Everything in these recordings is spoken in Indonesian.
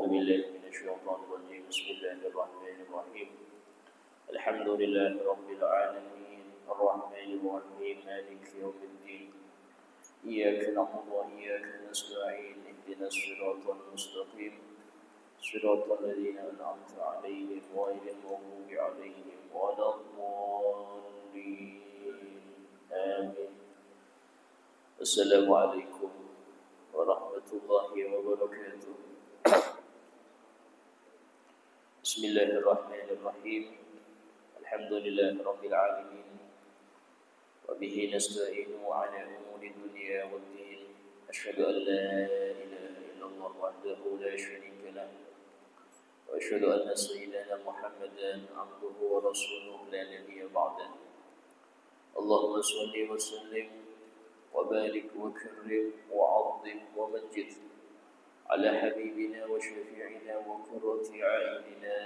أعوذ بالله من الشيطان الرجيم. بسم الله الرحمن الرحيم. الحمد لله رب العالمين الرحمن الرحيم مالك يوم الدين. إياك نعبد وإياك نستعين اهدنا الصراط المستقيم صراط الذين أنعمت عليهم غير المغضوب عليهم ولا الضالين آمين. السلام عليكم ورحمة الله وبركاته. بسم الله الرحمن الرحيم. الحمد لله رب العالمين وبه نستعين على أمور الدنيا والدين. أشهد أن لا إله إلا الله وحده لا شريك له وأشهد أن سيدنا محمدا عبده ورسوله لا نبي بعده. اللهم صل وسلم وبارك وكرم وعظم ومجد على حبيبنا وشفيعنا وقرة أعيننا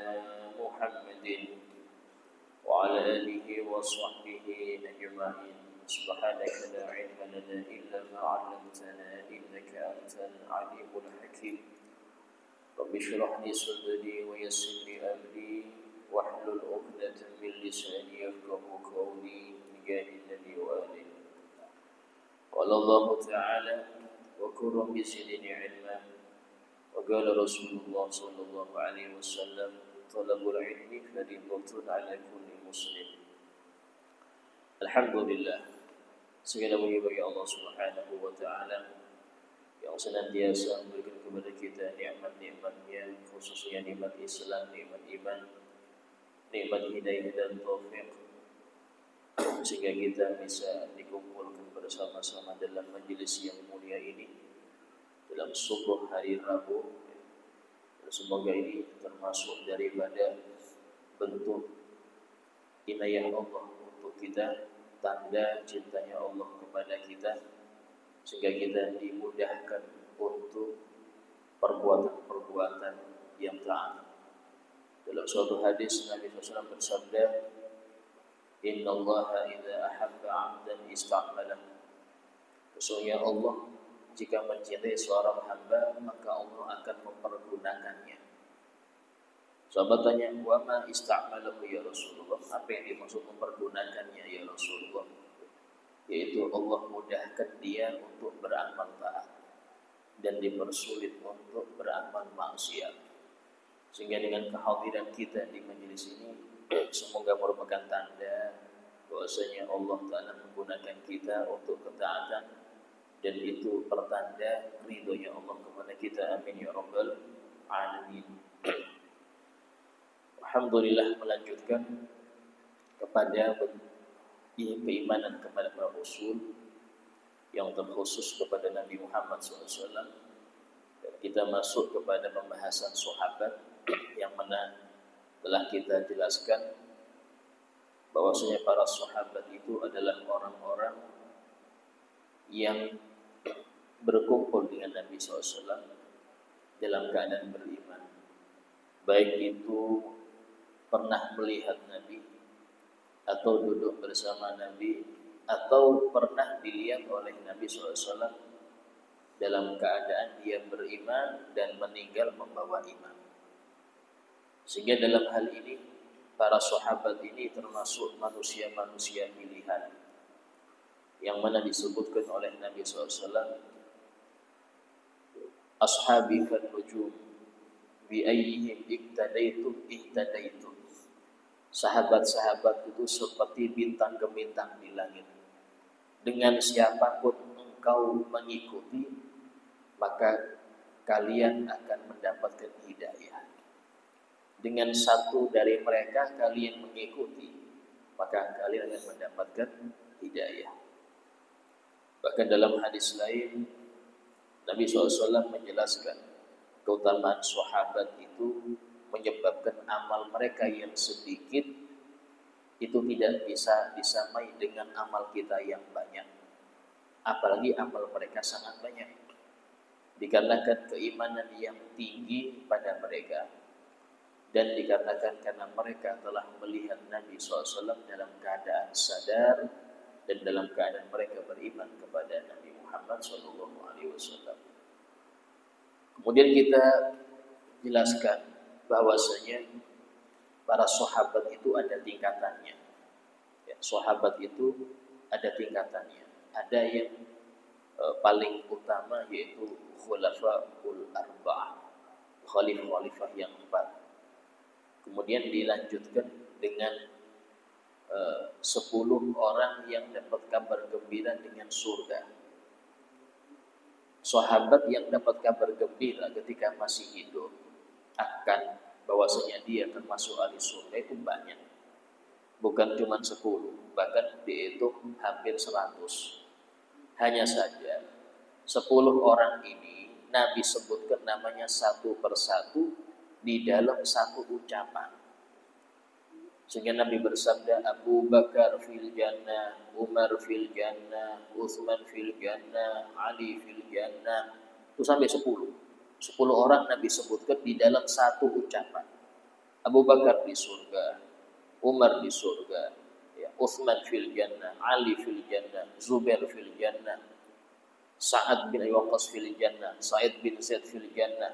محمد وعلى آله وصحبه أجمعين. سبحانك لا علم لنا إلا ما علمتنا إنك أنت العليم الحكيم. رب اشرح لي صدري ويسر لي أمري واحلل عقدة من لساني يفقهوا قولي بجاه النبي وآله. قال الله تعالى وقل رب زدني علما. وقال رسول الله صلى الله عليه وسلم طلب العلم فريضة على كل muslim. Alhamdulillah, segala puji bagi Allah Subhanahu wa taala yang senantiasa memberikan kepada kita nikmat-nikmat-Nya, khususnya nikmat Islam, nikmat iman, nikmat hidayah dan taufik, sehingga kita bisa dikumpulkan bersama-sama dalam majelis yang mulia ini dalam subuh hari Rabu. Dan semoga ini termasuk daripada bentuk inayah Allah untuk kita, tanda cintanya Allah kepada kita, sehingga kita dimudahkan untuk perbuatan-perbuatan yang taat. Dalam suatu hadis Nabi SAW bersabda, Inna Allah idza ahabba 'abdan ista'malah. Sesungguhnya Allah jika mencintai seorang hamba, maka Allah akan mempergunakannya. Sahabat tanya, wa ma ista'malahu ya Rasulullah? Apa yang dimaksud mempergunakannya ya Rasulullah? Yaitu Allah mudahkan dia untuk beramal taat dan dipersulit untuk beramal maksiat. Sehingga dengan kehadiran kita di majelis ini, semoga merupakan tanda bahwasanya Allah Ta'ala menggunakan kita untuk ketaatan, dan itu pertanda ridhonya Allah kepada kita. Amin ya rabbal alamin. Alhamdulillah, melanjutkan kepada keimanan kepada para rasul yang terkhusus kepada Nabi Muhammad SAW. Dan kita masuk kepada pembahasan sahabat yang mana telah kita jelaskan bahwasanya para sahabat itu adalah orang-orang yang berkumpul dengan Nabi SAW dalam keadaan beriman, baik itu pernah melihat Nabi atau duduk bersama Nabi atau pernah dilihat oleh Nabi SAW dalam keadaan dia beriman dan meninggal membawa iman. Sehingga dalam hal ini para sahabat ini termasuk manusia-manusia pilihan yang mana disebutkan oleh Nabi SAW, ashabi kan nujum bi ayyihim iktadaitum ihtadaitum. Sahabat-sahabat itu seperti bintang gemintang di langit. Dengan siapapun engkau mengikuti, maka kalian akan mendapatkan hidayah. Dengan satu dari mereka kalian mengikuti, maka kalian akan mendapatkan hidayah. Bahkan dalam hadis lain Nabi SAW menjelaskan keutamaan sahabat itu menyebabkan amal mereka yang sedikit itu tidak bisa disamai dengan amal kita yang banyak, apalagi amal mereka sangat banyak, dikarenakan keimanan yang tinggi pada mereka dan dikarenakan karena mereka telah melihat Nabi SAW dalam keadaan sadar dan dalam keadaan mereka beriman kepada Nabi Muhammad SAW. Kemudian kita jelaskan bahwasanya para sahabat itu ada tingkatannya. Ya, sahabat itu ada tingkatannya. Ada yang paling utama yaitu khulafaul arba'ah, khalifah-khalifah yang 4. Kemudian dilanjutkan dengan 10 orang yang dapat kabar gembira dengan surga. Sahabat yang dapat kabar gembira ketika masih hidup akan bahwasanya dia termasuk ahli surga itu banyak. Bukan cuma 10, bahkan dihitung hampir 100. Hanya saja 10 orang ini Nabi sebutkan namanya satu persatu di dalam satu ucapan. Sehingga Nabi bersabda, Abu Bakar fil jannah, Umar fil jannah, Utsman fil jannah, Ali fil jannah. Itu sampai 10. 10 orang Nabi sebutkan di dalam satu ucapan. Abu Bakar di surga, Umar di surga, ya, Utsman fil jannah, Ali fil jannah, Zubair fil jannah, Sa'ad bin Abi Waqqas fil jannah, Sa'id bin Zaid fil jannah,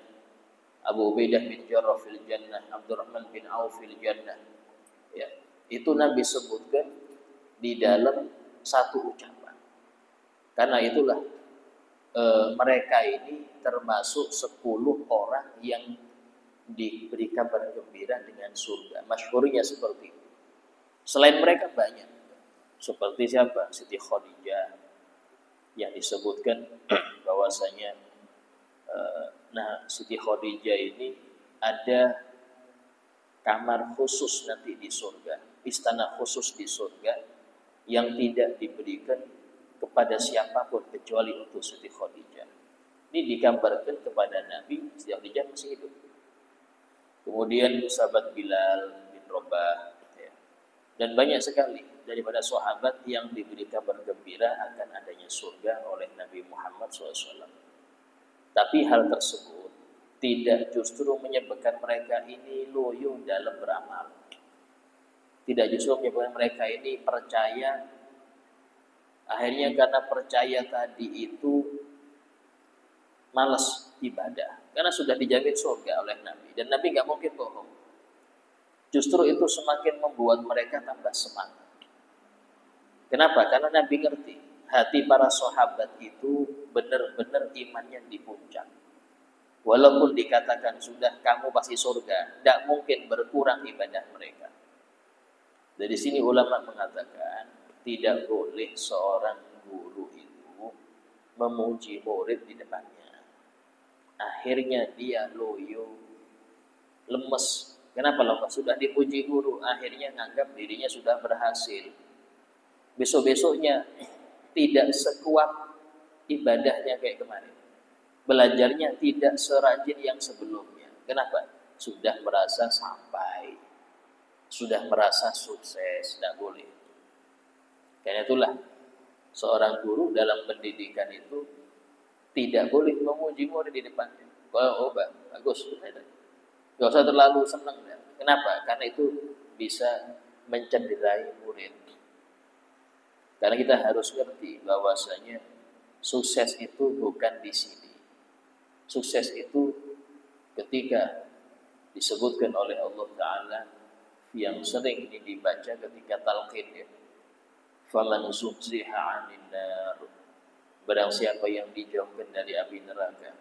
Abu Ubaidah bin Jarrah fil jannah, Abdurrahman bin Auf fil jannah. Ya, itu Nabi sebutkan di dalam satu ucapan. Karena itulah mereka ini termasuk 10 orang yang diberi kabar gembira dengan surga. Masyhurnya seperti itu. Selain mereka banyak. Seperti siapa? Siti Khadijah yang disebutkan bahwasanya Siti Khadijah ini ada kamar khusus nanti di surga, istana khusus di surga yang tidak diberikan kepada siapapun kecuali untuk Siti Khadijah. Ini dikabarkan kepada Nabi, Siti Khadijah masih hidup. Kemudian sahabat Bilal bin Rabah, ya, dan banyak sekali daripada sahabat yang diberi kabar gembira akan adanya surga oleh Nabi Muhammad SAW. Tapi hal tersebut tidak justru menyebabkan mereka ini loyo dalam beramal. Tidak justru menyebabkan mereka ini percaya. Akhirnya karena percaya tadi itu malas ibadah. Karena sudah dijamin surga oleh Nabi. Dan Nabi gak mungkin bohong. Justru itu semakin membuat mereka tambah semangat. Kenapa? Karena Nabi ngerti hati para sahabat itu benar-benar imannya di puncak. Walaupun dikatakan sudah kamu pasti surga, tidak mungkin berkurang ibadah mereka. Dari sini ulama mengatakan tidak boleh seorang guru itu memuji murid di depannya. Akhirnya dia loyo, lemes. Kenapa lemes? Sudah dipuji guru, akhirnya menganggap dirinya sudah berhasil. Besok-besoknya tidak sekuat ibadahnya kayak kemarin. Belajarnya tidak serajin yang sebelumnya. Kenapa? Sudah merasa sampai, sudah merasa sukses. Tidak boleh. Karena itulah seorang guru dalam pendidikan itu tidak boleh memuji murid di depannya. Oh, bagus, tidak usah terlalu senang. Kenapa? Karena itu bisa mencederai murid. Karena kita harus ngerti bahwasanya sukses itu bukan di sini. Sukses itu ketika disebutkan oleh Allah Ta'ala yang sering ini dibaca ketika talqin, ya. Faman zuhziha 'anil nar, barang siapa yang dijauhkan dari api neraka,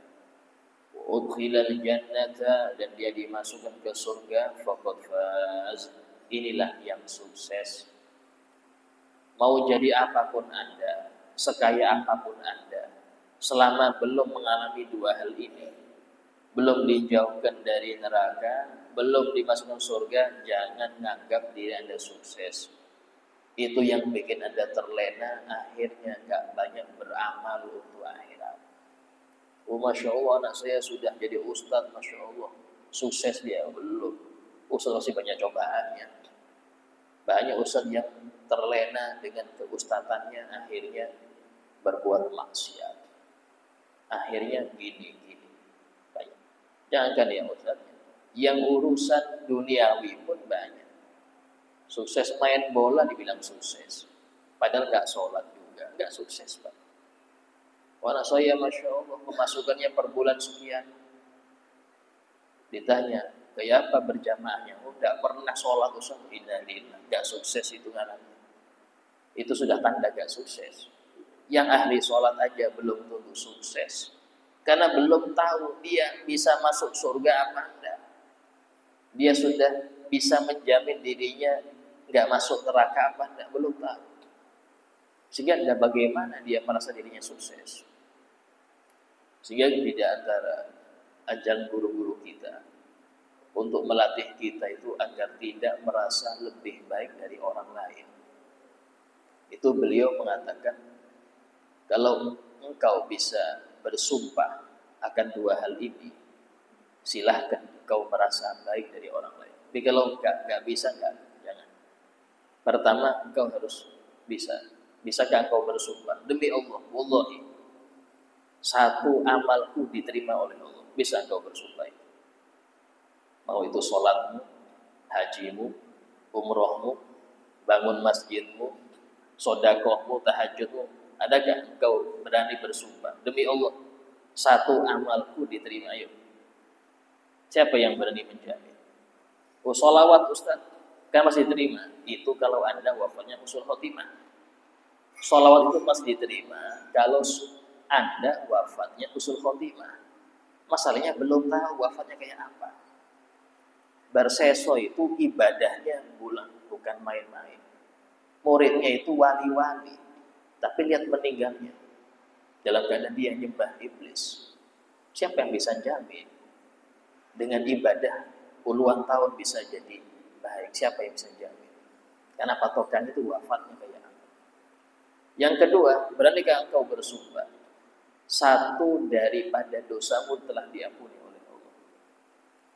wa udkhilal jannata, dan dia dimasukkan ke surga, faqad faz, inilah yang sukses. Mau jadi apapun Anda, sekaya apapun Anda, selama belum mengalami dua hal ini, belum dijauhkan dari neraka, belum dimasukkan surga, jangan menganggap diri Anda sukses. Itu yang bikin Anda terlena, akhirnya gak banyak beramal untuk akhirat. Oh, Masya Allah, anak saya sudah jadi ustaz, Masya Allah, sukses dia. Belum. Ustaz masih banyak cobaannya. Banyak ustaz yang terlena dengan keustatannya, akhirnya berbuat maksiat. Akhirnya gini. Banyak. Jangan ya ustaz. Yang urusan duniawi pun banyak. Sukses main bola dibilang sukses. Padahal gak sholat juga. Gak sukses, Pak. Anak saya Masya Allah pemasukannya per bulan sekian. Ditanya, kayak apa berjamaahnya? Oh, tidak pernah sholat Ustaz. Innalillah, nggak sukses itu kan? Itu sudah tanda gak sukses. Yang ahli sholat aja belum tentu sukses, karena belum tahu dia bisa masuk surga apa enggak. Dia sudah bisa menjamin dirinya nggak masuk neraka apa enggak, belum tahu. Sehingga ada bagaimana dia merasa dirinya sukses. Sehingga di antara ajaran guru-guru kita untuk melatih kita itu agar tidak merasa lebih baik dari orang lain. Itu beliau mengatakan, kalau engkau bisa bersumpah akan dua hal ini, silahkan engkau merasa baik dari orang lain. Tapi kalau enggak bisa, enggak, jangan. Pertama, engkau harus bisa. Bisakah engkau bersumpah? Demi Allah, wallahi, satu amalku diterima oleh Allah. Bisa engkau bersumpah itu? Mau itu sholatmu, hajimu, umrohmu, bangun masjidmu, sodakohmu, tahajudmu, adakah engkau berani bersumpah? Demi Allah, satu amalku diterima. Ayo, siapa yang berani menjamin? Oh, sholawat Ustaz, kan masih diterima. Itu kalau Anda wafatnya husnul khotimah. Sholawat itu masih diterima kalau Anda wafatnya husnul khotimah. Masalahnya belum tahu wafatnya kayak apa. Berseso itu ibadahnya bulan, bukan main-main. Muridnya itu wali-wali, tapi lihat meninggalnya dalam keadaan dia nyembah iblis. Siapa yang bisa jamin dengan ibadah puluhan tahun bisa jadi baik? Siapa yang bisa jamin? Karena patokan itu wafatnya kayak apa. Yang kedua, beranikah engkau bersumpah satu daripada dosamu telah diampuni oleh Allah?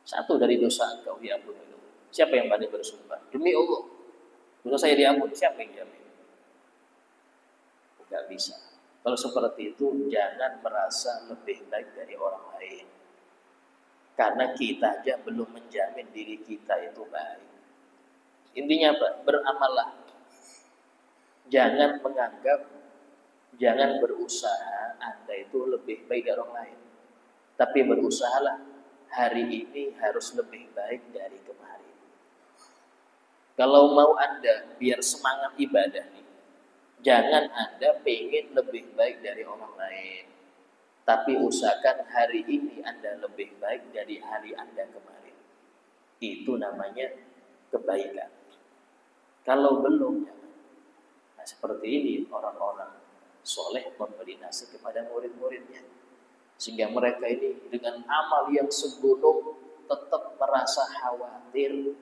Satu dari dosa engkau diampuni oleh Allah. Siapa yang berani bersumpah? Demi Allah, dosa saya diampuni. Siapa yang jamin? Tidak bisa. Kalau seperti itu, jangan merasa lebih baik dari orang lain, karena kita aja belum menjamin diri kita itu baik. Intinya apa? Beramallah. Jangan menganggap, jangan berusaha Anda itu lebih baik dari orang lain, tapi berusahalah hari ini harus lebih baik dari kemarin. Kalau mau Anda biar semangat ibadah nih, jangan Anda pengen lebih baik dari orang lain, tapi usahakan hari ini Anda lebih baik dari hari Anda kemarin. Itu namanya kebaikan. Kalau belum, jangan. Nah, seperti ini orang-orang soleh memberi nasihat kepada murid-muridnya, sehingga mereka ini dengan amal yang segunung tetap merasa khawatir.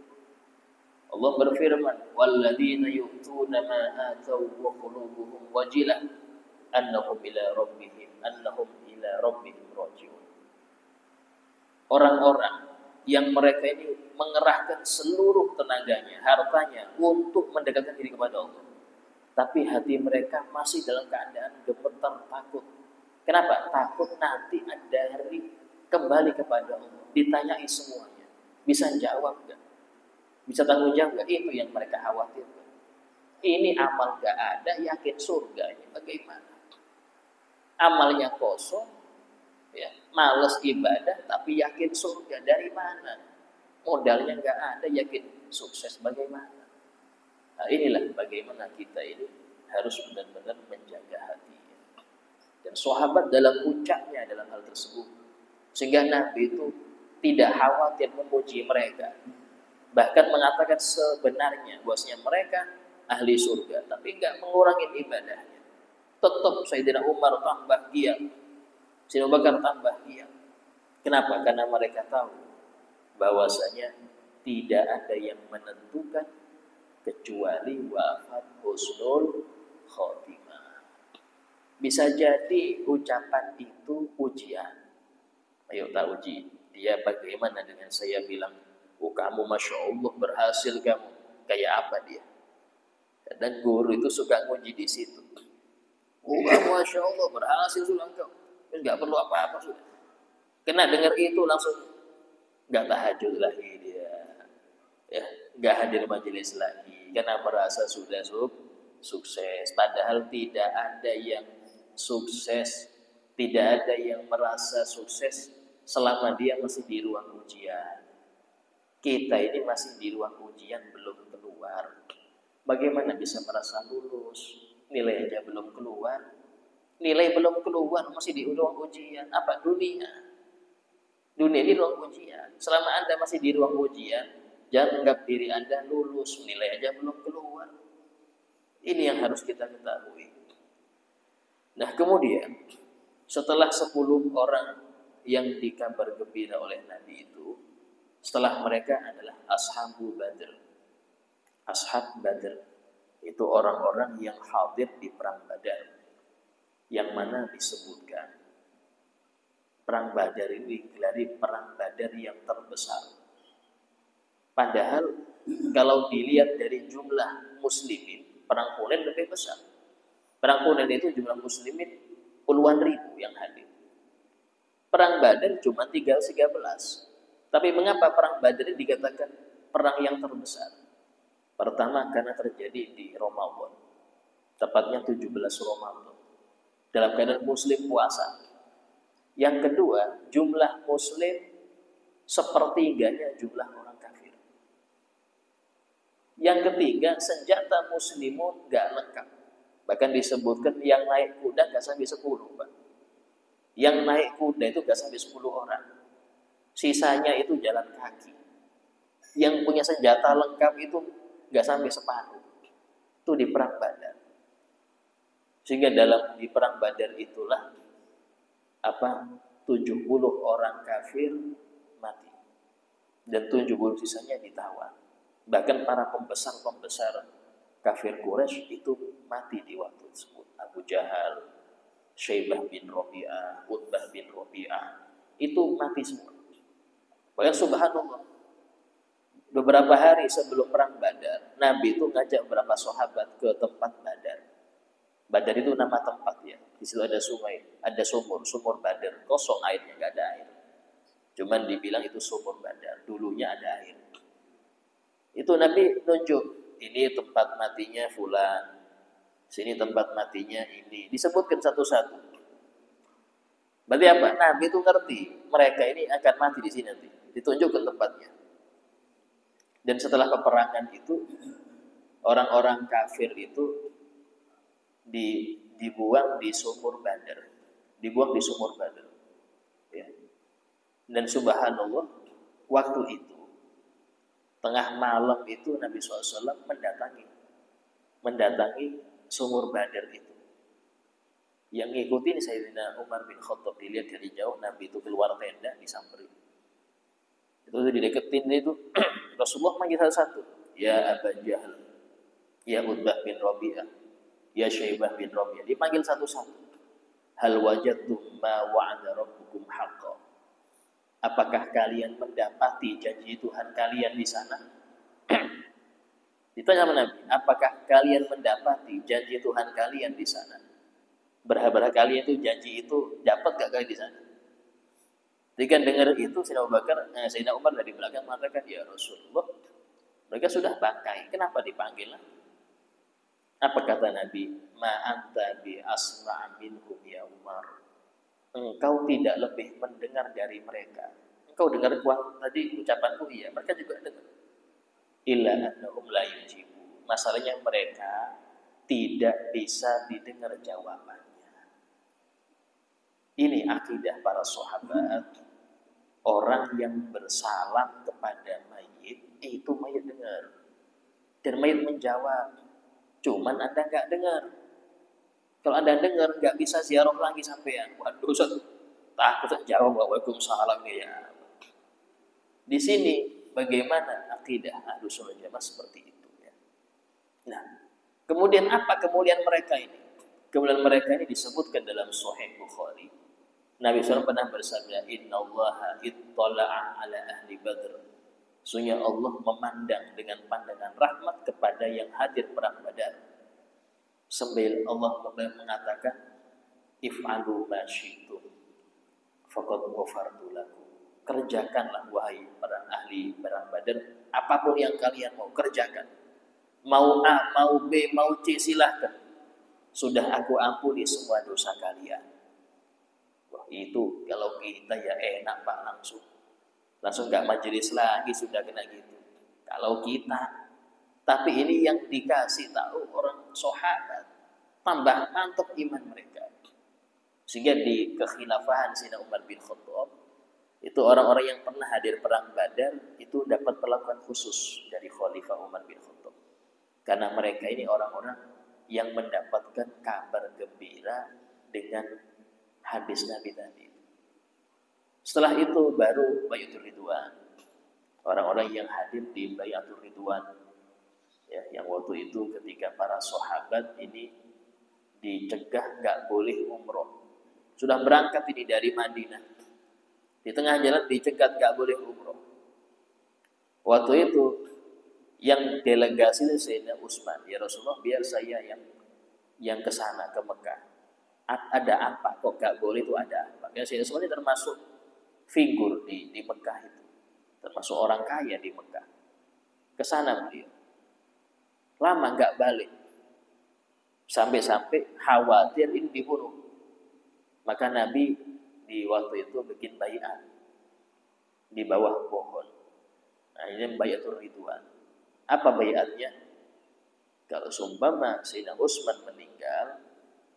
Allah berfirman, walladzina yu'tuna ma atau wa qulubuhum wajilah annahum ila rabbihim rajiun. Orang-orang yang mereka ini mengerahkan seluruh tenaganya, hartanya untuk mendekatkan diri kepada Allah, tapi hati mereka masih dalam keadaan gemetar takut. Kenapa? Takut nanti ada hari kembali kepada Allah, ditanyai semuanya. Bisa jawab gak? Bisa tanggung jawab gak? Itu yang mereka khawatirkan. Ini amal gak ada, yakin surga. Ini bagaimana? Amalnya kosong, ya, males ibadah, tapi yakin surga. Dari mana? Modalnya gak ada, yakin sukses. Bagaimana? Nah, inilah bagaimana kita ini harus benar-benar menjaga hati. Dan sahabat dalam puncaknya dalam hal tersebut, sehingga Nabi itu tidak khawatir memuji mereka, bahkan mengatakan sebenarnya bahwasanya mereka ahli surga, tapi enggak mengurangi ibadahnya. Tetap Sayyidina Umar tambah giat, Sayyidina Abu Bakar tambah giat. Kenapa? Karena mereka tahu bahwasanya tidak ada yang menentukan kecuali wafat husnul khotimah. Bisa jadi ucapan itu ujian. Ayo tak uji dia bagaimana dengan saya bilang, oh kamu Masya Allah berhasil kamu. Kayak apa dia? Dan guru itu suka nguji di situ. Oh kamu Masya Allah berhasil sudah engkau. Enggak perlu apa-apa sudah. Kena dengar itu langsung enggak tahajud lagi dia. Ya, enggak hadir majelis lagi karena merasa sudah sukses. Padahal tidak ada yang sukses, tidak ada yang merasa sukses selama dia masih di ruang ujian. Kita ini masih di ruang ujian, belum keluar. Bagaimana bisa merasa lulus? Nilai aja belum keluar. Nilai belum keluar, masih di ruang ujian. Apa dunia? Dunia di ruang ujian. Selama Anda masih di ruang ujian, jangan anggap diri Anda lulus. Nilai aja belum keluar. Ini yang harus kita ketahui. Nah, kemudian setelah 10 orang yang dikabar gembira oleh Nabi itu, setelah mereka adalah Ashabu Badr. Ashab Badr itu orang-orang yang hadir di perang Badar, yang mana disebutkan perang Badar ini digelari perang Badar yang terbesar. Padahal kalau dilihat dari jumlah muslimin, perang Hunain lebih besar. Perang Hunain itu jumlah muslimin puluhan ribu yang hadir. Perang Badar cuma 13. Tapi mengapa perang Badar ini dikatakan perang yang terbesar? Pertama, karena terjadi di Ramadan, tepatnya 17 Ramadan, dalam keadaan muslim puasa. Yang kedua, jumlah muslim sepertiganya jumlah orang kafir. Yang ketiga, senjata muslimun gak lengkap. Bahkan disebutkan yang naik kuda gak sampai 10, Pak. Yang naik kuda itu gak sampai 10 orang. Sisanya itu jalan kaki. Yang punya senjata lengkap itu gak sampai separuh. Itu di perang Badar. Sehingga di perang Badar itulah 70 orang kafir mati. Dan 70 sisanya ditawan. Bahkan para pembesar-pembesar kafir Quraisy itu mati di waktu tersebut. Abu Jahal, Syaibah bin Rabi'ah, Utbah bin Rabi'ah, itu mati semua. Bahkan subhanallah, beberapa hari sebelum perang Badar, Nabi itu ngajak beberapa sahabat ke tempat Badar. Badar itu nama tempat ya. Di situ ada sungai, ada sumur Badar. Kosong airnya, nggak ada air. Cuman dibilang itu sumur Badar. Dulunya ada air. Itu Nabi nunjuk, ini tempat matinya fulan, sini tempat matinya ini. Disebutkan satu-satu. Berarti apa? Nabi itu ngerti mereka ini akan mati di sini nanti. Ditunjukkan tempatnya. Dan setelah peperangan itu, orang-orang kafir itu dibuang di sumur Badar. Dibuang di sumur Badar. Ya. Dan subhanallah, waktu itu, tengah malam itu Nabi SAW mendatangi sumur Badar itu. Yang ngikutin Sayyidina Umar bin Khattab, dilihat dari jauh Nabi itu keluar tenda, disamperin. Itu dideketin itu Rasulullah manggil satu-satu. Ya Abu Jahal, ya Utbah bin Rabi'ah, ya Syaibah bin Rabi'ah. Dipanggil satu-satu. Hal wajadtum ma wa'ada rabbukum haqqan. Apakah kalian mendapati janji Tuhan kalian di sana? Ditanya sama Nabi, apakah kalian mendapati janji Tuhan kalian di sana? Berapa kalian itu janji itu dapat gak kalian di sana? Ketika dengar itu, Sayyidina Umar dari belakang mengatakan, ya Rasulullah, mereka sudah bangkai, kenapa dipanggil lagi? Apa kata Nabi? Ma anta bi asma' minhum ya Umar. Engkau tidak lebih mendengar dari mereka. Engkau dengar tadi ucapanku, iya, mereka juga dengar. Illa annahum la yujibu. Masalahnya mereka tidak bisa didengar jawabannya. Ini akidah para sahabat. Orang yang bersalam kepada mayit, itu mayit dengar. Dan mayit menjawab. Cuman Anda nggak dengar. Kalau Anda dengar, nggak bisa ziarah lagi sampean. Waduh, takut jawab waalaikumsalam ya. Di sini bagaimana akidah Ahlussunnah Jamaah seperti itu ya. Nah, kemudian apa kemuliaan mereka ini? Kemuliaan mereka ini disebutkan dalam Sahih Bukhari. Nabi SAW pernah bersabda, Inna Allaha ittala'a ala ahli Badr. Sesungguhnya Allah memandang dengan pandangan rahmat kepada yang hadir perang Badar. Sambil Allah mengatakan, If'alu ma syi'tum faqad ghafartu lakum. Kerjakanlah wahai para ahli perang Badar, apapun yang kalian mau kerjakan. Mau A, mau B, mau C, silahkan. Sudah aku ampuni semua dosa kalian. Itu kalau kita ya enak Pak, langsung nggak majelis lagi sudah kena gitu. Kalau kita, tapi ini yang dikasih tahu orang sahabat, tambah mantap iman mereka. Sehingga di kekhilafahan Sayyidina Umar bin Khattab, itu orang-orang yang pernah hadir perang Badar itu dapat perlakuan khusus dari Khalifah Umar bin Khattab. Karena mereka ini orang-orang yang mendapatkan kabar gembira dengan hadis Nabi tadi. Setelah itu baru Bayatul Ridwan. Orang-orang yang hadir di Bayatul Ridwan, ya, yang waktu itu ketika para sahabat ini dicegah nggak boleh umroh. Sudah berangkat ini dari Madinah. Di tengah jalan dicegat nggak boleh umroh. Waktu itu yang delegasi itu Sayyidina Utsman, ya Rasulullah biar saya yang ke sana ke Mekah. Ada apa kok gak boleh, itu ada apa? Karena Sayyidina Utsman ini termasuk figur di Mekah itu, termasuk orang kaya di Mekah. Ke sana beliau. Lama gak balik. Sampai-sampai khawatir ini dibunuh. Maka Nabi di waktu itu bikin baiat di bawah pohon. Nah, ini Bayatul Ridwan. Apa baiatnya? Kalau sumpama Sayyidina Utsman meninggal,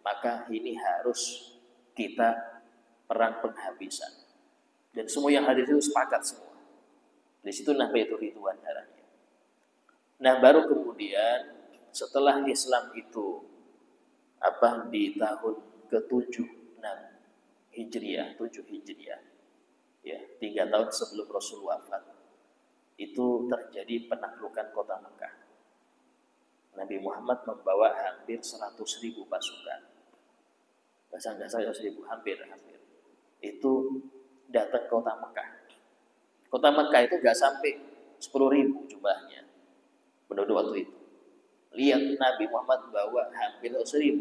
maka ini harus kita perang penghabisan. Dan semua yang hadir itu sepakat semua. Di situ Bayatul Ridwan arahnya. Nah, baru kemudian setelah Islam itu di tahun ke-7 Hijriah, 7 Hijriah. Ya, 3 tahun sebelum Rasul wafat. Itu terjadi penaklukan kota Mekah. Nabi Muhammad membawa hampir 100.000 pasukan. Nggak sampai 100.000, hampir. Itu datang ke kota Mekah. Kota Mekah itu nggak sampai 10.000 jumlahnya penduduk waktu itu. Lihat Nabi Muhammad bawa hampir 100.000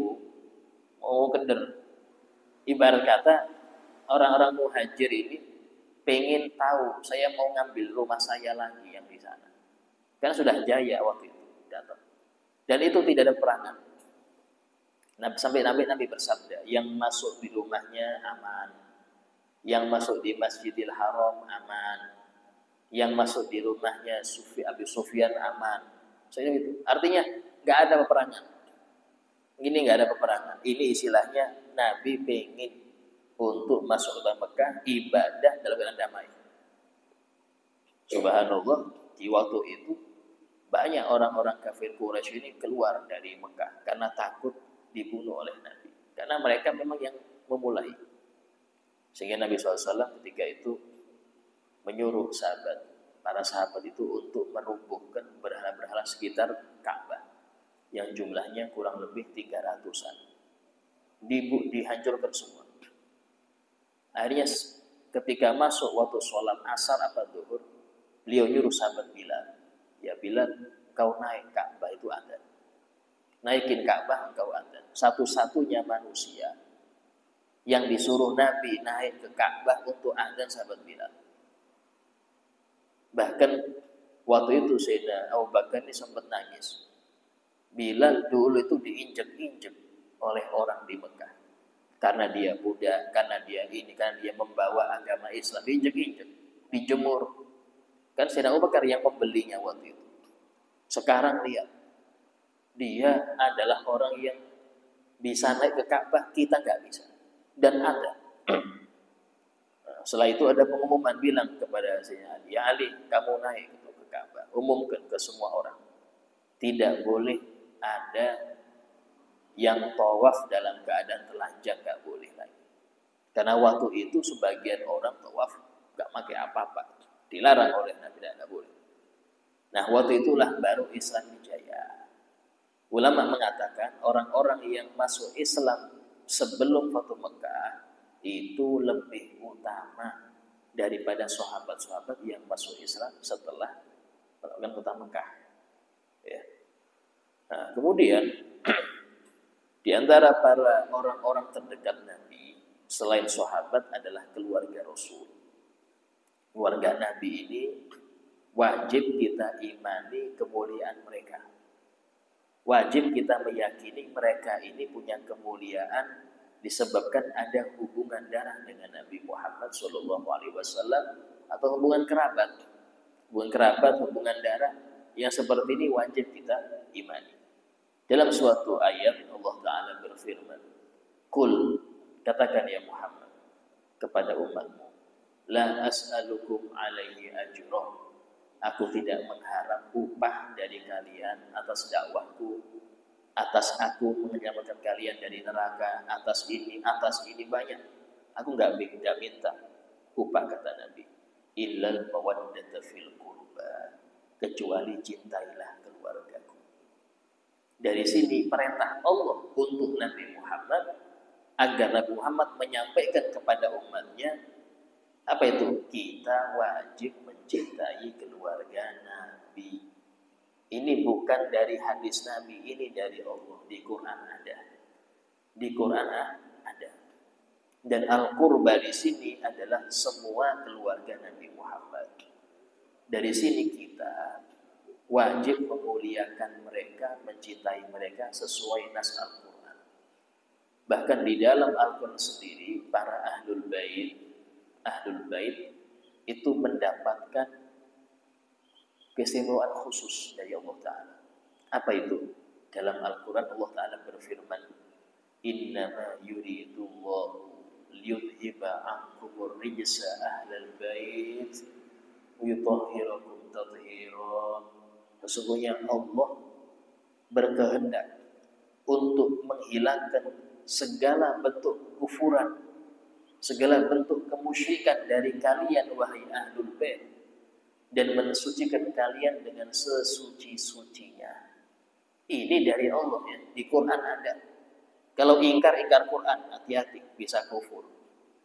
mau keder. Ibarat kata orang-orang muhajir ini pengen tahu, saya mau ngambil rumah saya lagi yang di sana. Karena sudah jaya waktu itu datang. Dan itu tidak ada perangan. Nah, sampai Nabi bersabda, yang masuk di rumahnya aman, yang masuk di Masjidil Haram aman, yang masuk di rumahnya Abu Sufyan aman. Saya gitu. Artinya nggak ada peperangan. Ini nggak ada peperangan. Ini istilahnya Nabi pengen untuk masuk ke Mekah ibadah dalam keadaan damai. Subhanallah, di waktu itu banyak orang-orang kafir Quraisy ini keluar dari Mekah karena takut dibunuh oleh Nabi. Karena mereka memang yang memulai. Sehingga Nabi SAW ketika itu menyuruh para sahabat itu untuk merumpuhkan berhala-berhala sekitar Ka'bah yang jumlahnya kurang lebih 300-an. Dihancurkan semua. Akhirnya ketika masuk waktu sholat asar apa zuhur, beliau nyuruh sahabat Bilal, ya Bilal, kau naik Ka'bah itu adzan. Naikin Ka'bah engkau adzan. Satu-satunya manusia yang disuruh Nabi naik ke Ka'bah untuk adzan sahabat Bilal. Bahkan waktu itu Sayyidina Abu Bakar ini sempat nangis. Bilal dulu itu diinjek-injek oleh orang di Mekah. Karena dia budak, karena dia membawa agama Islam, diinjek-injek, dijemur. Kan Sayyidina Abu Bakar yang membelinya waktu itu. Sekarang lihat, dia adalah orang yang bisa naik ke Ka'bah, kita nggak bisa. Dan ada. Setelah itu ada pengumuman bilang kepada Sayyidina Ali, ya Ali, kamu naik ke Ka'bah, umumkan ke semua orang. Tidak boleh ada yang tawaf dalam keadaan telanjang, nggak boleh lagi. Karena waktu itu sebagian orang tawaf nggak pakai apa-apa, dilarang oleh Nabi, tidak boleh. Nah, waktu itulah baru Islam dijaya. Ulama mengatakan orang-orang yang masuk Islam sebelum Fatu Mekah itu lebih utama daripada sahabat-sahabat yang masuk Islam setelah melakukan Fatu Mekah. Ya. Nah, kemudian di antara para orang-orang terdekat Nabi selain sahabat adalah keluarga Rasul. Keluarga Nabi ini wajib kita imani kemuliaan mereka. Wajib kita meyakini mereka ini punya kemuliaan disebabkan ada hubungan darah dengan Nabi Muhammad SAW atau hubungan kerabat. Hubungan kerabat, hubungan darah yang seperti ini wajib kita imani. Dalam suatu ayat Allah Ta'ala berfirman, "Qul," katakan ya Muhammad kepada umatmu, "La as'alukum alaihi ajrah." Aku tidak mengharap upah dari kalian atas dakwahku, atas aku menyelamatkan kalian dari neraka, atas ini banyak. Aku nggak minta upah, kata Nabi. Illal mawaddata fil qurba, kecuali cintailah keluargaku. Dari sini perintah Allah untuk Nabi Muhammad agar Nabi Muhammad menyampaikan kepada umatnya apa itu? Kita wajib mencintai keluarga Nabi. Ini bukan dari hadis Nabi, ini dari Allah. Di Quran ada. Di Quran ada. Dan al-qurba di sini adalah semua keluarga Nabi Muhammad. Dari sini kita wajib memuliakan mereka, mencintai mereka sesuai nas Al-Quran. Bahkan di dalam Al-Quran sendiri, para ahlul bait itu mendapatkan keistimewaan khusus dari Allah Ta'ala. Apa itu? Dalam Al-Quran Allah Ta'ala berfirman, "Innama yuridullahu liyudhiba ankumur rijsa ahlal bait wa yutahhirakum tathhira." Sesungguhnya Allah berkehendak untuk menghilangkan segala bentuk kufuran, segala bentuk kemusyrikan dari kalian wahai ahlul bait, dan mensucikan kalian dengan sesuci-sucinya. Ini dari Allah ya, di Quran ada. Kalau ingkar Quran, hati-hati, bisa kufur.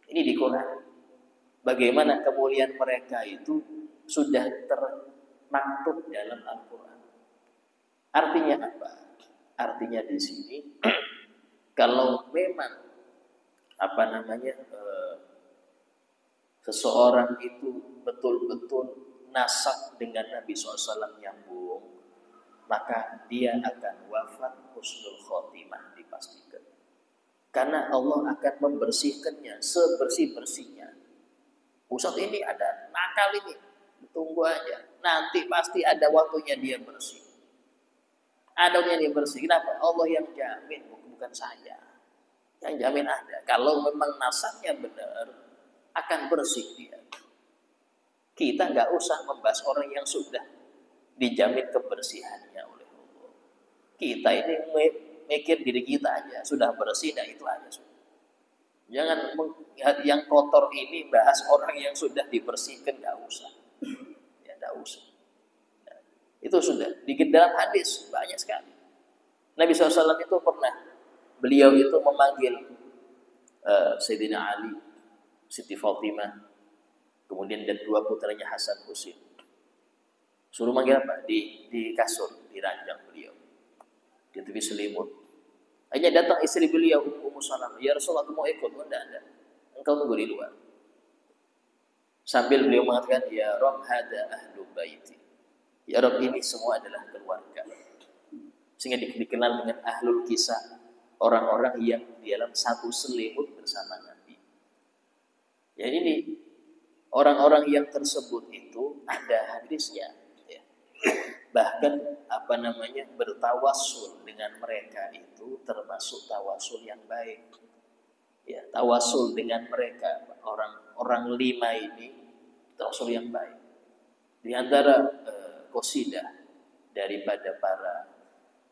Ini di Quran. Bagaimana kemuliaan mereka itu sudah termaktub dalam Al-Quran. Artinya apa? Artinya di sini kalau memang seseorang itu betul-betul nasab dengan Nabi SAW nyambung, maka dia akan wafat husnul khotimah, dipastikan. Karena Allah akan membersihkannya sebersih-bersihnya. Ustaz ini ada nakal ini, tunggu aja, nanti pasti ada waktunya dia bersih. Ada waktunya dia bersih. Kenapa? Allah yang jamin, bukan saya. Yang jamin ada. Kalau memang nasabnya benar, akan bersih dia. Kita nggak usah membahas orang yang sudah dijamin kebersihannya oleh Allah. Kita ini mikir diri kita aja, sudah bersih, dan itu aja sudah. Jangan yang kotor ini bahas orang yang sudah dibersihkan, nggak usah. Ya nggak usah. Ya, itu sudah. Di dalam hadis banyak sekali. Nabi SAW itu pernah, beliau itu memanggil Sayyidina Ali, Siti Fatimah, kemudian dan dua putranya Hasan Husain. Suruh manggil apa? Di kasur, di ranjang beliau, di tepi selimut. Akhirnya datang istri beliau, Ummu Salamah. "Ya Rasulullah, aku mau ikut." Enggak. Engkau tunggu di luar. Sambil beliau mengatakan, "Ya Rabb, hada ahlu baiti." Ya Rabb, ini semua adalah keluarga. Sehingga dikenal dengan ahlul kisah, orang-orang yang di dalam satu selimut bersama Nabi. Ya ini orang-orang yang tersebut itu ada hadisnya. Ya. Bahkan bertawassul dengan mereka itu termasuk tawassul yang baik. Ya, tawassul dengan mereka orang 5 ini tawassul yang baik. Di antara qasidah daripada para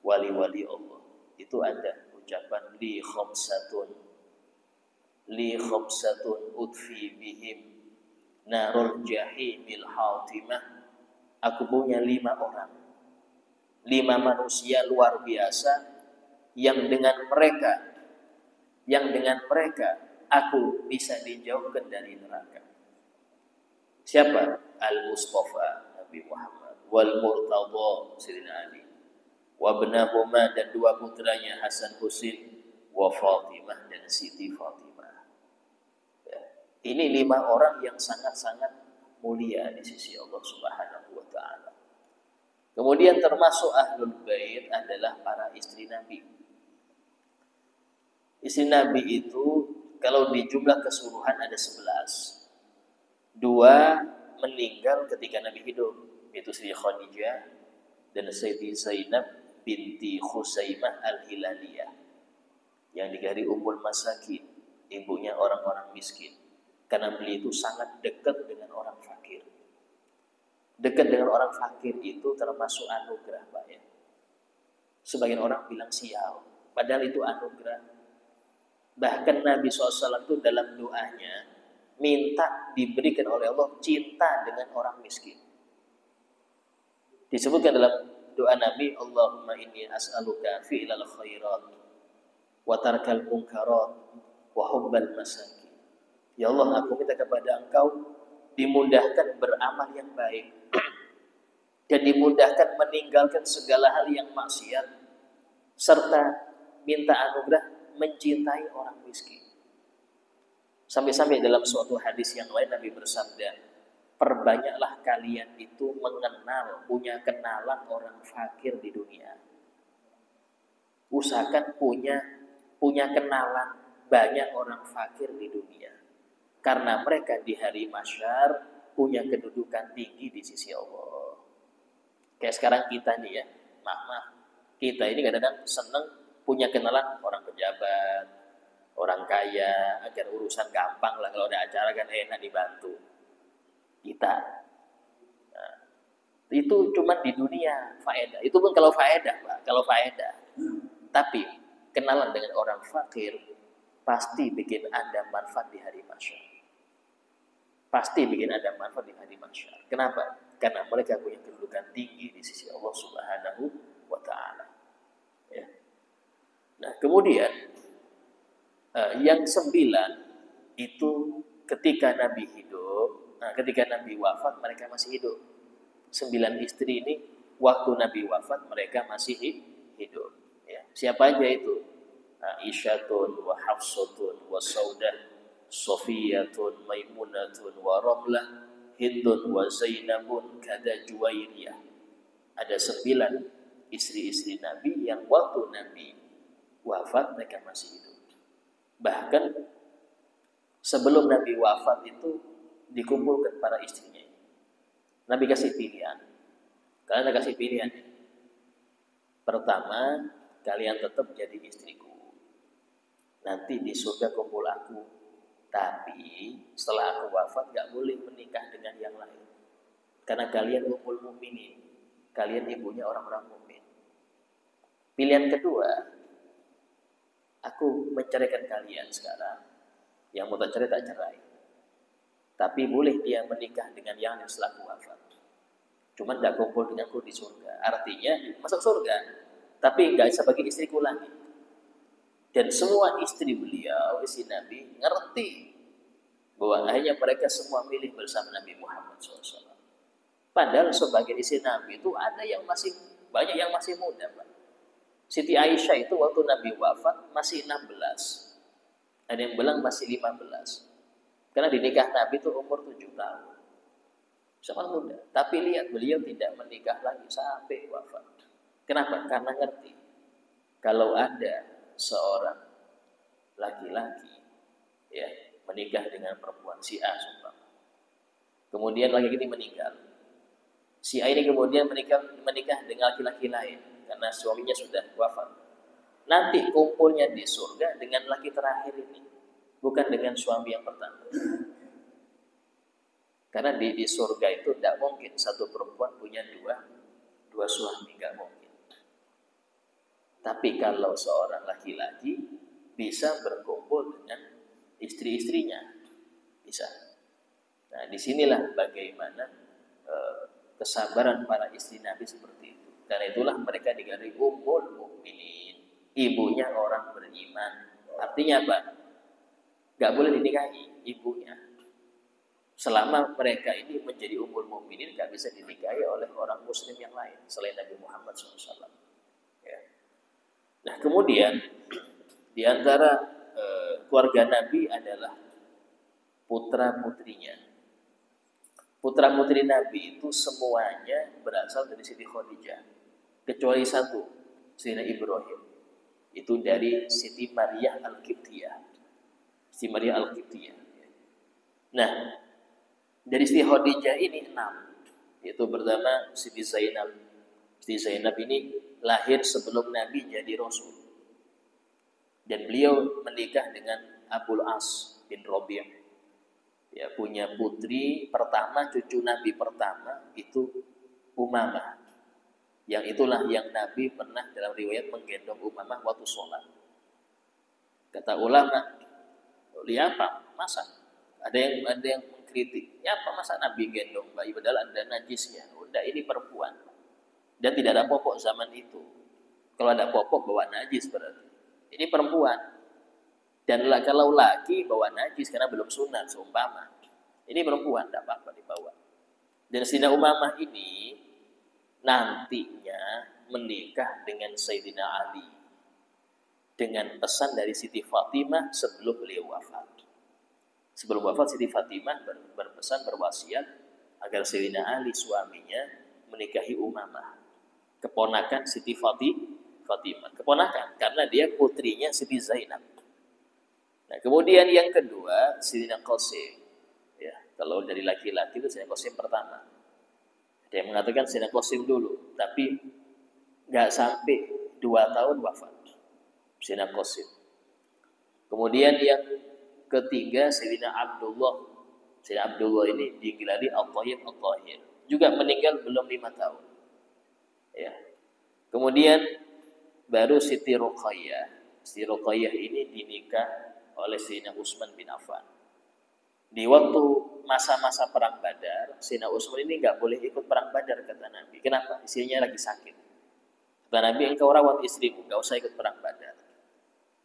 wali-wali Allah itu ada ucapan li khamsatun udfi bihim narul jahimil hatimah. Aku punya 5 orang, 5 manusia luar biasa yang dengan mereka aku bisa dijauhkan dari neraka. Siapa? Al-Mustafa, Nabi Muhammad, wal Murtadha, Sayyidina Ali, wa ibnahuma, dan 2 putranya Hasan Husain, wa Fatimah, dan Siti Fatimah. Ya. Ini 5 orang yang sangat-sangat mulia di sisi Allah Subhanahu wa ta'ala. Kemudian termasuk ahlul bait adalah para istri Nabi. Istri Nabi itu kalau di jumlah keseluruhan ada 11. 2 meninggal ketika Nabi hidup, yaitu Sri Khadijah dan Sayyidi Zainab binti Khuzaimah Al-Hilaliyah, yang digelar Ummul Masakin, ibunya orang-orang miskin. Karena beliau itu sangat dekat dengan orang fakir. Dekat dengan orang fakir itu termasuk anugerah, Pak ya. Sebagian orang bilang sial, padahal itu anugerah. Bahkan Nabi SAW itu dalam doanya minta diberikan oleh Allah cinta dengan orang miskin. Disebutkan dalam doa Nabi, Allahumma inni as'aluka fi'lal khairat wa tarkal munkarat wa hubbal masakin. Ya Allah, aku minta kepada Engkau dimudahkan beramal yang baik dan dimudahkan meninggalkan segala hal yang maksiat, serta minta anugerah mencintai orang miskin. Sampai-sampai dalam suatu hadis yang lain Nabi bersabda, perbanyaklah kalian itu mengenal, punya kenalan orang fakir di dunia. Usahakan punya kenalan banyak orang fakir di dunia. Karena mereka di hari mahsyar punya kedudukan tinggi di sisi Allah. Kayak sekarang kita nih ya, maaf, kita ini kadang-kadang seneng punya kenalan orang pejabat, orang kaya, agar urusan gampang lah, kalau ada acara kan enak dibantu. Kita. Nah, itu cuma di dunia faedah. Itu pun kalau faedah, Pak, kalau faedah. Tapi kenalan dengan orang fakir pasti bikin Anda manfaat di hari mahsyar. Pasti bikin Anda manfaat di hari mahsyar. Kenapa? Karena mereka punya kedudukan tinggi di sisi Allah Subhanahu wa taala. Ya. Nah, kemudian yang 9 itu ketika Nabi hidup, ketika Nabi wafat mereka masih hidup. 9 istri ini waktu Nabi wafat mereka masih hidup. Ya. Siapa aja itu? Aisyatun wa Hafsatun wa Saudah, Sofiyatun, Maimunatun wa Ramlah, Hindun wa Zainabun, kada Juwairiyah. Ada 9 istri-istri Nabi yang waktu Nabi wafat mereka masih hidup. Bahkan sebelum Nabi wafat itu dikumpulkan para istrinya. Nabi kasih pilihan. Kalian kasih pilihan. Pertama, kalian tetap jadi istriku. Nanti di surga kumpul aku. Tapi setelah aku wafat gak boleh menikah dengan yang lain. Karena kalian ummul mukminin. Kalian ibunya orang-orang mukmin. Pilihan kedua, aku menceraikan kalian sekarang. Yang mau tak cerai tak cerai. Tapi boleh dia menikah dengan yang lain setelah aku wafat. Cuma gak kumpul denganku di surga. Artinya masuk surga, tapi gak sebagai istriku lagi. Dan semua istri beliau, istri Nabi, ngerti bahwa akhirnya mereka semua milih bersama Nabi Muhammad SAW. Padahal sebagai istri Nabi itu ada yang masih, banyak yang masih muda, Pak. Siti Aisyah itu waktu Nabi wafat masih 16. Ada yang bilang masih 15. Karena di nikah Nabi itu umur 7 tahun. Sangat muda. Tapi lihat beliau tidak menikah lagi sampai wafat. Kenapa? Karena ngerti kalau ada seorang laki-laki ya menikah dengan perempuan si A, kemudian laki-laki ini meninggal, si A ini kemudian menikah dengan laki-laki lain karena suaminya sudah wafat. Nanti kumpulnya di surga dengan laki terakhir ini, bukan dengan suami yang pertama. Karena di surga itu tidak mungkin satu perempuan punya dua suami, nggak mungkin. Tapi kalau seorang laki-laki bisa berkumpul dengan istri-istrinya, bisa. Nah, disinilah bagaimana kesabaran para istri Nabi seperti itu. Karena itulah mereka digelar ummul mukminin, ibunya orang beriman. Artinya apa? Gak boleh dinikahi ibunya. Selama mereka ini menjadi ummul mukminin, gak bisa dinikahi oleh orang muslim yang lain selain Nabi Muhammad SAW. Nah, kemudian di antara keluarga Nabi adalah putra-putrinya. Putra-putri Nabi itu semuanya berasal dari Siti Khadijah, kecuali satu, Sayyidina Ibrahim. Itu dari Siti Maria Al-Qibtiyah. Siti Maria Al-Qibtiyah. Nah, dari Siti Khadijah ini 6. Yaitu pertama Siti Zainab. Siti Zainab ini lahir sebelum Nabi jadi Rasul. Dan beliau menikah dengan Abul As bin Rabi'. Ya, punya putri pertama, cucu Nabi pertama itu Umamah. Yang itulah yang Nabi pernah dalam riwayat menggendong Umamah waktu sholat. Kata ulama, lihat apa? Masa? Ada yang mengkritik. Ya apa masa Nabi gendong bayi padahal ada najisnya? Udah, ini perempuan. Dan tidak ada popok zaman itu. Kalau ada popok bawa najis berarti. Ini perempuan. Dan kalau laki bawa najis karena belum sunat seumpama. Ini perempuan, tidak apa-apa dibawa. Dan Sayyidina Umamah ini nantinya menikah dengan Sayyidina Ali dengan pesan dari Siti Fatimah sebelum beliau wafat. Sebelum wafat Siti Fatimah berpesan, berwasiat agar Sayyidina Ali suaminya menikahi Umamah, keponakan Siti Fatimah, keponakan karena dia putrinya Siti Zainab. Nah, kemudian yang kedua Sayyidina Qasim. Ya, kalau dari laki-laki itu Sayyidina Qasim pertama. Ada yang mengatakan Sayyidina Qasim dulu, tapi nggak sampai 2 tahun wafat Sayyidina Qasim. Kemudian yang ketiga Sayyidina Abdullah. Sayyidina Abdullah ini digelari Al-Tayyib Al-Tahir. Juga meninggal belum 5 tahun. Ya. Kemudian baru Siti Ruqayyah. Siti Ruqayyah ini dinikah oleh Sayyidina Utsman bin Affan. Di waktu masa-masa perang Badar, Sayyidina Utsman ini nggak boleh ikut perang Badar kata Nabi. Kenapa? Istrinya lagi sakit. Kata Nabi, engkau rawat istrimu, nggak usah ikut perang Badar.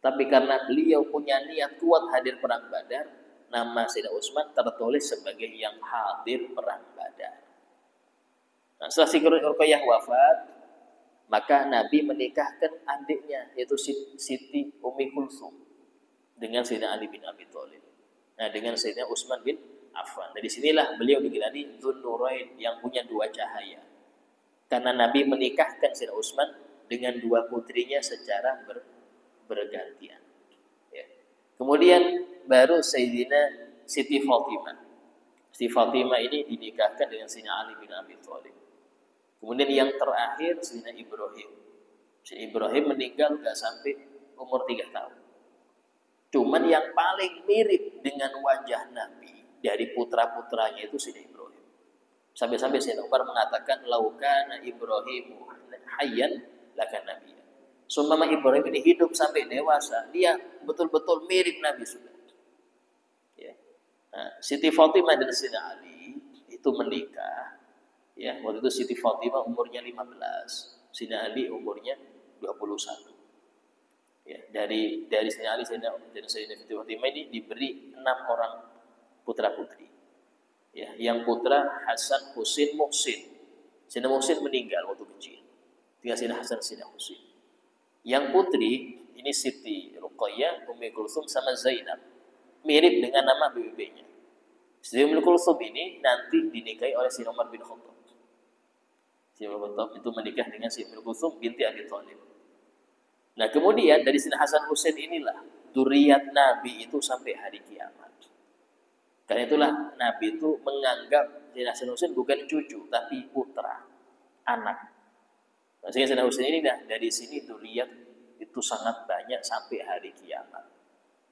Tapi karena beliau punya niat kuat hadir perang Badar, nama Sayyidina Utsman tertulis sebagai yang hadir perang Badar. Nah, setelah Siti Ruqayyah wafat, maka Nabi menikahkan adiknya yaitu Siti Ummi Kulsum dengan Sayyidina Ali bin Abi Thalib. Nah, dengan Sayyidina Utsman bin Affan. Dari sinilah beliau digelari Dzun-Nurain, yang punya 2 cahaya. Karena Nabi menikahkan Sayyidina Utsman dengan 2 putrinya secara bergantian. Ya. Kemudian baru Sayyidina Siti Fatimah. Siti Fatimah ini dinikahkan dengan Sayyidina Ali bin Abi Thalib. Kemudian yang terakhir Sayyidina Ibrahim. Sayyidina Ibrahim meninggal gak sampai umur 3 tahun. Cuman yang paling mirip dengan wajah Nabi dari putra-putranya itu Sayyidina Ibrahim. Sampai-sampai Sayyidina Umar mengatakan laukana Ibrahimu hayyan lakana nabiyya. Seumpama Ibrahim ini hidup sampai dewasa, dia betul-betul mirip Nabi sudah. Ya. Nah, Siti Fatimah dan Sayyidina Ali itu menikah. Ya, waktu itu Siti Fatimah umurnya 15, Sayyidina Ali umurnya 21. Ya, dari Sayyidina Ali dan Sayyidina Siti Fatimah ini diberi 6 orang putra putri. Ya, yang putra Hasan, Husin, Muhsin. Sayyidina Muhsin meninggal waktu kecil. Tinggal Sayyidina Hasan, Sayyidina Husin. Yang putri ini Siti Ruqayyah, Ummi Kulsum sama Zainab. Mirip dengan nama bibinya. Siti Ummi Kulsum ini nanti dinikahi oleh Sayyidina Umar bin Khattab. Sayyidina Umar bin Khattab itu menikah dengan Siti Ummi Kulsum binti Abi Thalib. Nah, kemudian dari Sayyidina Hasan Husain inilah dzurriyyat Nabi itu sampai hari kiamat. Karena itulah Nabi itu menganggap Sayyidina Hasan Husain bukan cucu tapi putra, anak. Nah, Sayyidina Husain ini dari sini dzurriyyat itu sangat banyak sampai hari kiamat.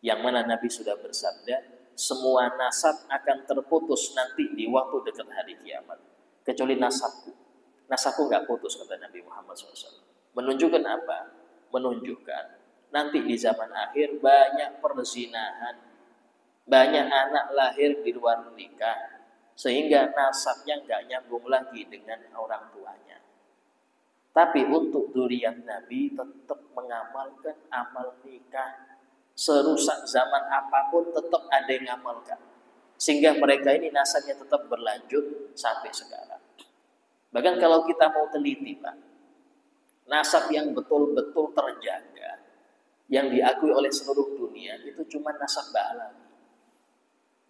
Yang mana Nabi sudah bersabda, semua nasab akan terputus nanti di waktu dekat hari kiamat, kecuali nasabku. Nasabku nggak putus kata Nabi Muhammad SAW. Menunjukkan apa? Menunjukkan nanti di zaman akhir banyak perzinahan, banyak anak lahir di luar nikah, sehingga nasabnya nggak nyambung lagi dengan orang tuanya. Tapi untuk dzurriyyat Nabi tetap mengamalkan amal nikah, serusak zaman apapun tetap ada yang ngamalkan, sehingga mereka ini nasabnya tetap berlanjut sampai sekarang. Bahkan kalau kita mau teliti, Pak, nasab yang betul-betul terjaga, yang diakui oleh seluruh dunia, itu cuma nasab Ba'alawi.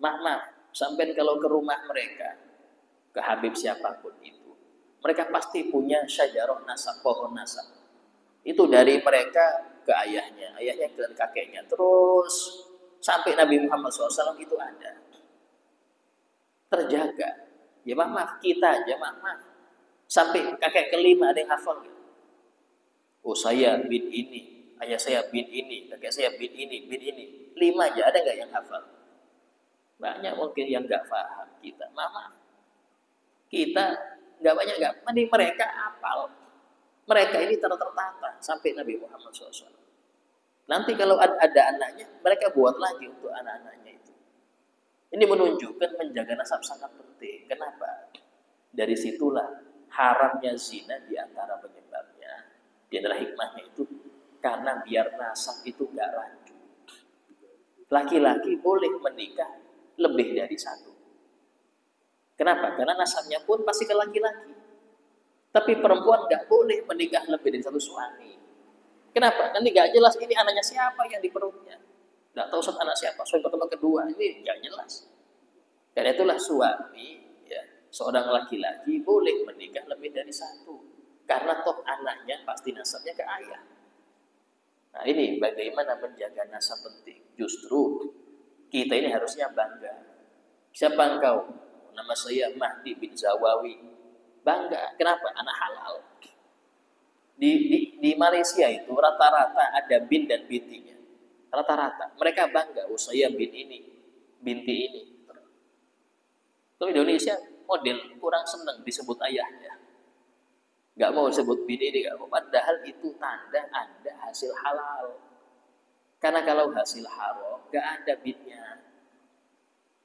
Maaf, sampai kalau ke rumah mereka, ke Habib siapapun itu, mereka pasti punya syajarah nasab, pohon nasab. Itu dari mereka ke ayahnya, ayahnya ke kakeknya, terus sampai Nabi Muhammad SAW itu ada, terjaga. Ya maaf kita aja maaf. Sampai kakek kelima ada yang hafal gitu. Oh saya bin ini, ayah saya bin ini, kakek saya bin ini, bin ini. 5 aja ada nggak yang hafal? Banyak mungkin yang nggak paham kita. Maaf. Kita nggak banyak nggak, mending mereka hafal. Mereka ini tertata sampai Nabi Muhammad SAW. Nanti kalau ada anaknya, mereka buat lagi untuk anak-anaknya itu. Ini menunjukkan menjaga nasab sangat penting. Kenapa? Dari situlah haramnya zina di antara penyebabnya. Di antara hikmahnya itu karena biar nasab itu nggak rancu. Laki-laki boleh menikah lebih dari satu. Kenapa? Karena nasabnya pun pasti ke laki-laki. Tapi perempuan nggak boleh menikah lebih dari satu suami. Kenapa? Nanti nggak jelas ini anaknya siapa yang di perutnya. Nggak tahu anak siapa. Suami pertama kedua ini nggak jelas. Dan itulah suami, ya, seorang laki-laki boleh menikah lebih dari satu. Karena toh anaknya pasti nasabnya ke ayah. Nah ini bagaimana menjaga nasab penting. Justru kita ini harusnya bangga. Siapa engkau? Nama saya Mahdi bin Zawawi. Bangga. Kenapa? Anak halal. Di Malaysia itu rata-rata ada bin dan bintinya. Rata-rata. Mereka bangga. Oh saya bin ini, binti ini. Kalau Indonesia model kurang senang disebut ayahnya. Gak mau disebut bin ini. Gak mau. Padahal itu tanda ada hasil halal. Karena kalau hasil haram gak ada binnya.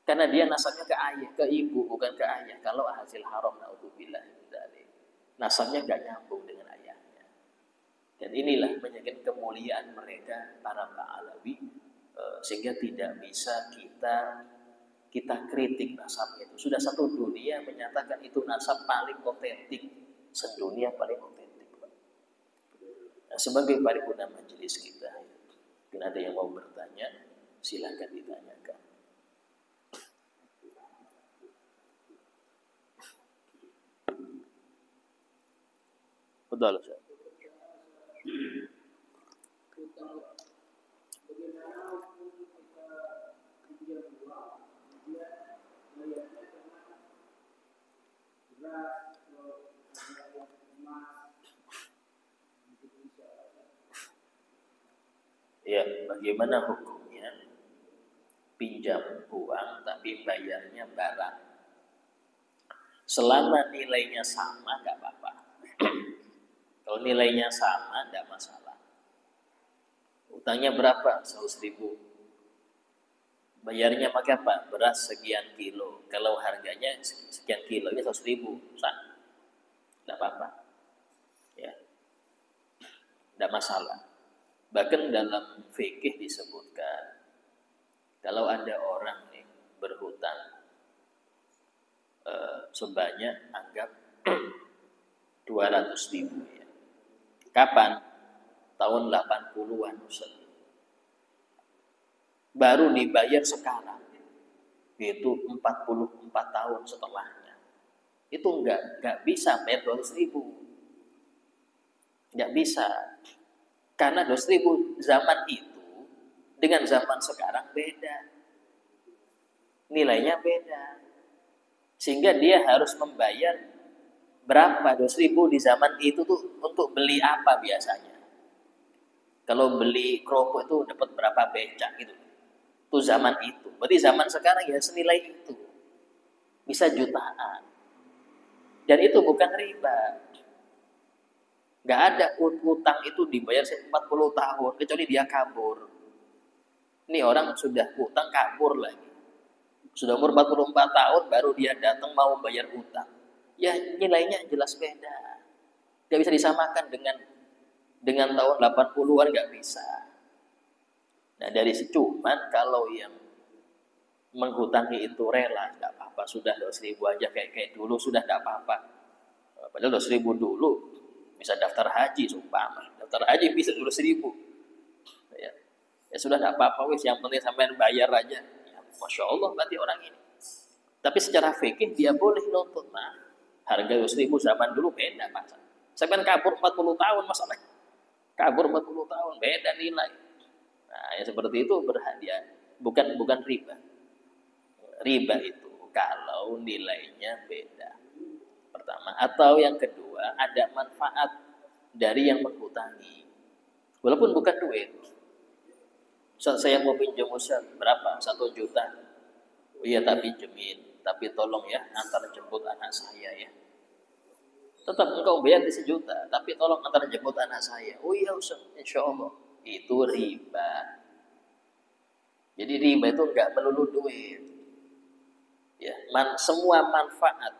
Karena dia nasabnya ke ayah, ke ibu, bukan ke ayah. Kalau hasil haram, naudzubillah min dzalik. Nasabnya gak nyambung dengan ayahnya. Dan inilah menjadi kemuliaan mereka para Alawi, sehingga tidak bisa kita kritik nasabnya itu. Sudah satu dunia menyatakan itu nasab paling otentik, sedunia paling otentik. Nah, sebagai paripurna majelis kita, mungkin ada yang mau bertanya, silakan ditanyakan. Betul, Ustaz. Ya, bagaimana hukumnya pinjam uang tapi bayarnya barang? Selama nilainya sama, nggak apa-apa. Kalau nilainya sama, nggak masalah. Utangnya berapa? 100.000. Bayarnya pakai apa? Beras sekian kilo. Kalau harganya sekian kilo, ini 100.000. Sah. Nggak apa-apa. Ya, nggak masalah. Bahkan dalam fikih disebutkan, kalau ada orang nih berhutang sebanyak anggap 200.000 ya. Kapan? Tahun 80-an Ustaz. Baru dibayar sekarang. Yaitu 44 tahun setelahnya. Itu enggak bisa bayar 200.000. Enggak bisa. Karena 200.000 zaman itu dengan zaman sekarang beda. Nilainya beda. Sehingga dia harus membayar berapa 200.000 di zaman itu tuh untuk beli apa biasanya. Kalau beli kerupuk itu dapat berapa becak gitu. Itu zaman itu. Berarti zaman sekarang ya senilai itu. Bisa jutaan. Dan itu bukan riba. Gak ada utang itu dibayar 40 tahun kecuali dia kabur. Ini orang sudah utang kabur lagi. Sudah umur 44 tahun baru dia datang mau bayar utang. Ya nilainya jelas beda. Gak bisa disamakan dengan tahun 80-an, gak bisa. Nah dari situ cuman kalau yang menghutangi itu rela, gak apa-apa, sudah 200.000 aja kayak dulu, sudah gak apa-apa. Padahal 200.000 dulu bisa daftar haji, sumpah. Daftar haji bisa 200.000. Ya sudah gak apa-apa, wis yang penting sampai bayar aja. Ya, Masya Allah berarti orang ini. Tapi secara fikih dia boleh nuntut. Nah, harga 200.000 zaman dulu beda Pak. Saya kan kabur 40 tahun masalahnya. kabur 40 tahun, beda nilai. Nah, yang seperti itu berhadiah, bukan riba. Riba itu kalau nilainya beda. Pertama, atau yang kedua ada manfaat dari yang menghutangi. Walaupun bukan duit. Saat saya mau pinjam Ustaz, berapa? 1 juta. Oh iya, tak pinjemin. Tapi tolong ya, antar jemput anak saya ya. Tetap engkau bayar di 1 juta, tapi tolong antar jemput anak saya. Oh iya Ustaz, insya Allah. Itu riba. Jadi riba itu enggak melulu duit. Ya, semua manfaat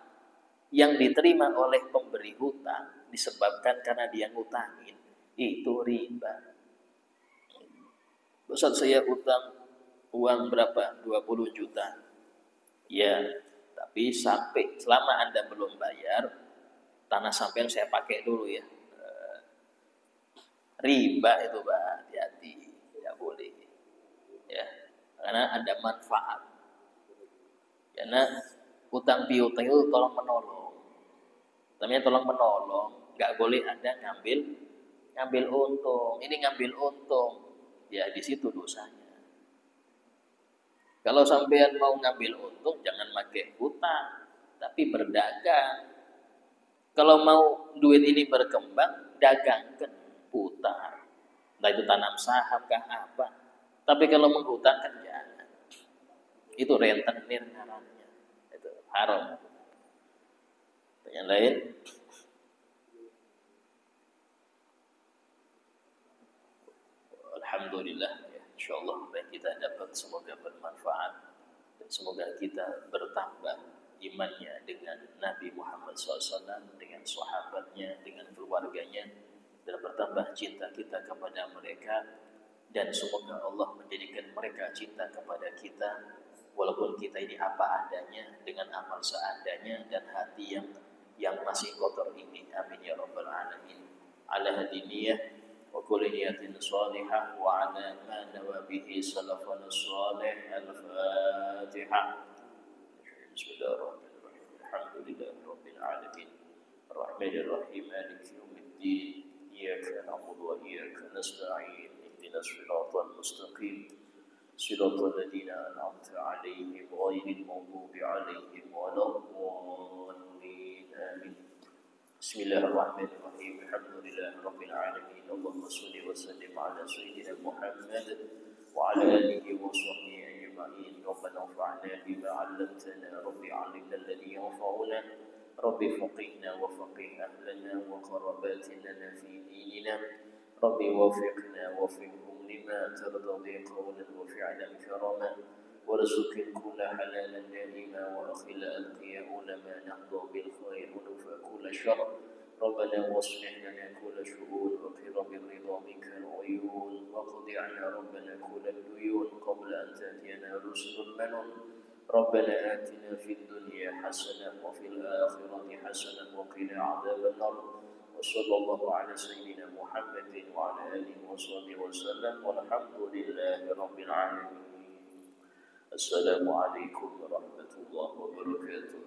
yang diterima oleh pemberi hutang disebabkan karena dia ngutangin, itu riba. Ustaz saya utang uang berapa? 20 juta. Ya, tapi sampai selama Anda belum bayar, tanah sampean saya pakai dulu ya. Riba itu Pak, hati-hati, tidak boleh. Ya, karena ada manfaat. Karena utang piutang itu tolong menolong. Namanya tolong menolong, nggak boleh ada ngambil untung. Ini ngambil untung, ya di situ dosanya. Kalau sampean mau ngambil untung, jangan pakai hutang, tapi berdagang. Kalau mau duit ini berkembang, dagangkan, putar. Entah itu tanam saham kah apa. Tapi kalau menghutang kan jangan. Itu rentenir ngarannya. Itu haram. Yang lain, alhamdulillah ya, insyaallah apa yang kita dapat semoga bermanfaat dan semoga kita bertambah imannya dengan Nabi Muhammad SAW, dengan sahabatnya, dengan keluarganya, dan bertambah cinta kita kepada mereka, dan semoga Allah menjadikan mereka cinta kepada kita walaupun kita ini apa adanya, dengan amal seadanya dan hati yang masih kotor ini. Amin ya rabbal alamin. Ala hadiniyah وكل نية صالحة وعلى ما نوى به سلفنا الصالح. الفاتحة. بسم الله الرحمن الرحيم. الحمد لله رب العالمين الرحمن الرحيم مالك يوم الدين إياك نعبد وإياك نستعين اهدنا الصراط المستقيم صراط الذين أنعمت عليهم غير المغضوب عليهم ولا الضالين آمين. بسم الله الرحمن الرحيم الحمد لله رب العالمين اللهم صل وسلم على سيدنا محمد وعلى آله وصحبه أجمعين. ربنا انفعنا بما علمتنا رب علمنا الذي ينفعنا رب فقهنا وفقه أهلنا وقرباتنا في ديننا رب وفقنا وفقهم لما ترتضي قولا وفعلا كرما ورزق كل حلالا دائما وأخل ألقياء لما نحظى بالخير ونفى كل شر. ربنا واصلح لنا كل شؤون وقر بالرضا منك العيون واقض عنا ربنا كل الديون قبل أن تأتينا رسل المنون. ربنا آتنا في الدنيا حسنة وفي الآخرة حسنة وقنا عذاب النار. وصلى الله على سيدنا محمد وعلى آله وصحبه وسلم والحمد لله رب العالمين. السلام عليكم ورحمة الله وبركاته.